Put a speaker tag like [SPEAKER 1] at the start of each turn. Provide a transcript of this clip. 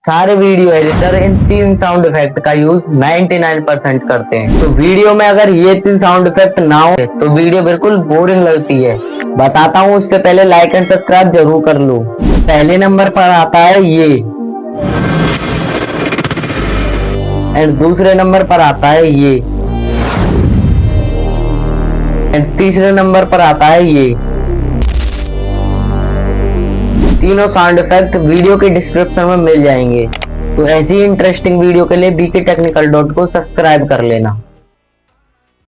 [SPEAKER 1] सारे video editor in 3 sound effect का use 99% करते हैं। तो वीडियो में अगर ये 3 साउंड इफेक्ट ना हो तो वीडियो बिल्कुल बोरिंग लगती है। बताता हूँ, उससे पहले लाइक एंड सब्सक्राइब जरूर कर लो। पहले नंबर पर आता है ये, एंड दूसरे नंबर पर आता है ये, एंड तीसरे नंबर पर आता है ये। तीनों साउंड इफेक्ट वीडियो के डिस्क्रिप्शन में मिल जाएंगे। तो ऐसी इंटरेस्टिंग वीडियो के लिए bkTechnical.co सब्सक्राइब कर लेना।